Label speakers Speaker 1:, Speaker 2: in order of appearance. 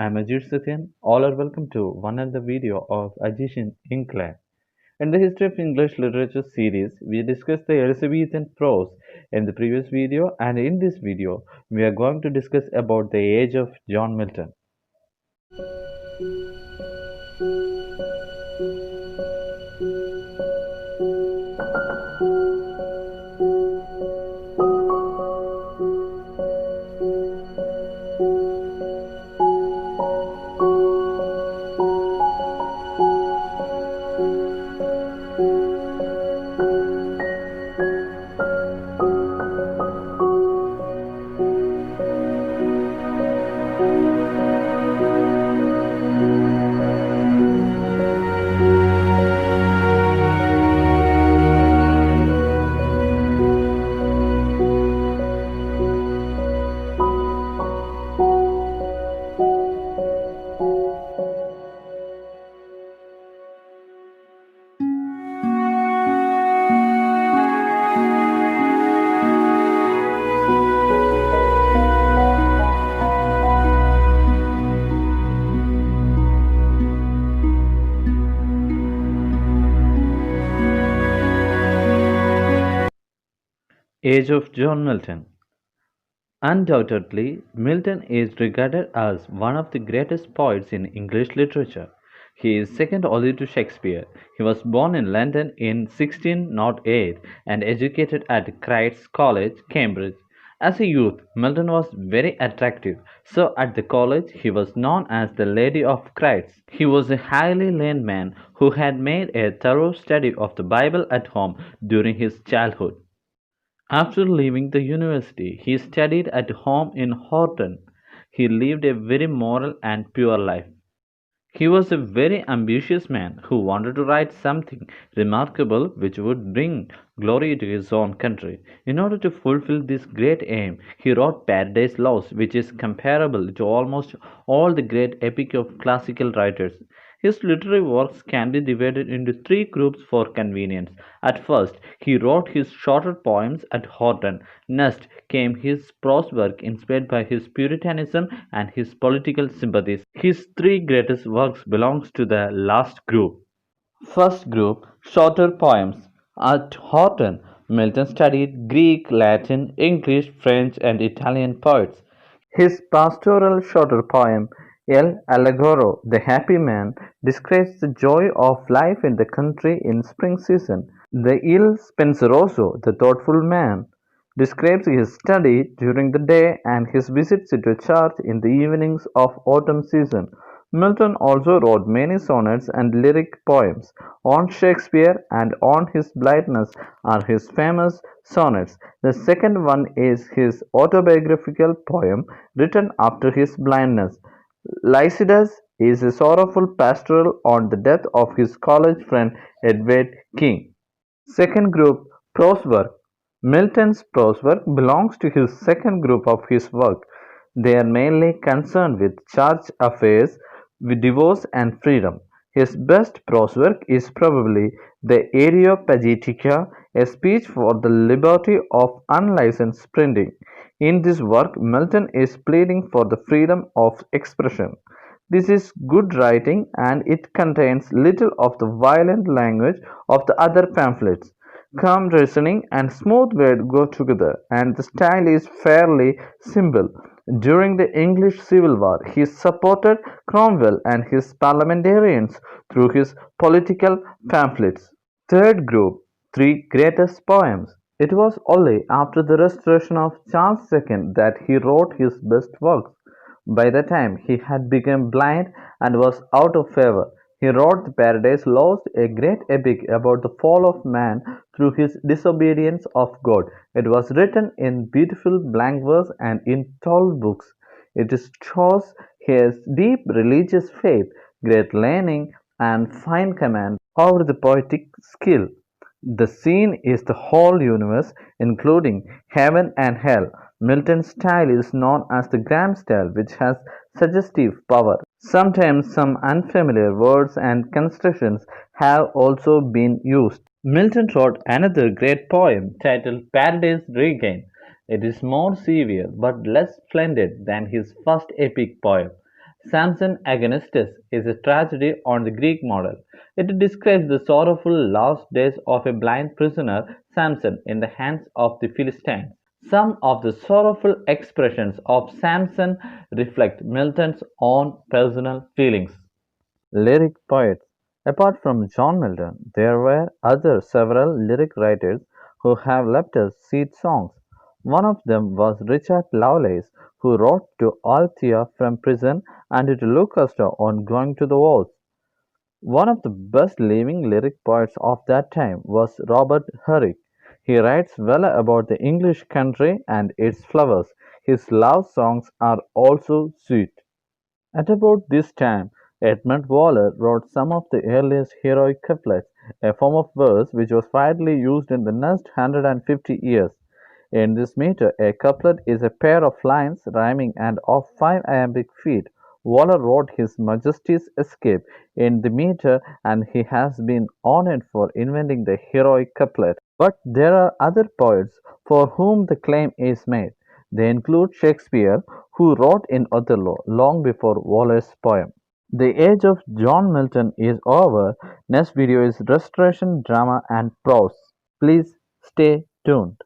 Speaker 1: I'm Elizabethan. All are welcome to one other video of Ajishin Inkland. In the History of English Literature series, we discussed the Elizabethan prose in the previous video, and in this video, we are going to discuss about the age of John Milton. Age of John Milton. Undoubtedly, Milton is regarded as one of the greatest poets in English literature. He is second only to Shakespeare. He was born in London in 1608 and educated at Christ's College, Cambridge. As a youth, Milton was very attractive, so at the college he was known as the Lady of Christ. He was a highly learned man who had made a thorough study of the Bible at home during his childhood. After leaving the university, he studied at home in Horton. He lived a very moral and pure life. He was a very ambitious man who wanted to write something remarkable which would bring glory to his own country. In order to fulfill this great aim, he wrote Paradise Lost, which is comparable to almost all the great epic of classical writers. His literary works can be divided into three groups for convenience. At first, he wrote his shorter poems at Horton. Next came his prose work inspired by his Puritanism and his political sympathies. His three greatest works belongs to the last group. First group, shorter poems. At Horton, Milton studied Greek, Latin, English, French, and Italian poets. His pastoral shorter poem, El Allegro, the Happy Man, describes the joy of life in the country in spring season. The Il Penseroso, the Thoughtful Man, describes his study during the day and his visits to church in the evenings of autumn season. Milton also wrote many sonnets and lyric poems. On Shakespeare and on his blindness are his famous sonnets. The second one is his autobiographical poem written after his blindness. Lycidas is a sorrowful pastoral on the death of his college friend Edward King. Second group, prose work. Milton's prose work belongs to his second group of his work. They are mainly concerned with church affairs, with divorce and freedom. His best prose work is probably the Areopagitica, a speech for the liberty of unlicensed printing. In this work, Milton is pleading for the freedom of expression. This is good writing and it contains little of the violent language of the other pamphlets. Calm reasoning and smooth word go together, and the style is fairly simple. During the English Civil War, he supported Cromwell and his parliamentarians through his political pamphlets. Third group, three greatest poems. It was only after the restoration of Charles II that he wrote his best works. By the time he had become blind and was out of favor, he wrote the Paradise Lost, a great epic about the fall of man through his disobedience of God. It was written in beautiful blank verse and in 12 books. It shows his deep religious faith, great learning, and fine command over the poetic skill. The scene is the whole universe, including heaven and hell. Milton's style is known as the grand style, which has suggestive power. Sometimes some unfamiliar words and constructions have also been used. Milton wrote another great poem titled Paradise Regained. It is more severe but less splendid than his first epic poem. Samson Agonistes is a tragedy on the Greek model. It describes the sorrowful last days of a blind prisoner Samson in the hands of the Philistines. Some of the sorrowful expressions of Samson reflect Milton's own personal feelings. Lyric poets. Apart from John Milton, there were other several lyric writers who have left us seed songs. One of them was Richard Lovelace, who wrote to Althea from prison and to Lucasta on going to the wars. One of the best living lyric poets of that time was Robert Herrick. He writes well about the English country and its flowers. His love songs are also sweet. At about this time, Edmund Waller wrote some of the earliest heroic couplets, a form of verse which was widely used in the next 150 years. In this meter, a couplet is a pair of lines rhyming and of 5 iambic feet. Waller wrote his Majesty's Escape in the meter, and he has been honored for inventing the heroic couplet. But there are other poets for whom the claim is made. They include Shakespeare, who wrote in Othello long before Waller's poem. The age of John Milton is over. Next video is Restoration Drama and Prose. Please stay tuned.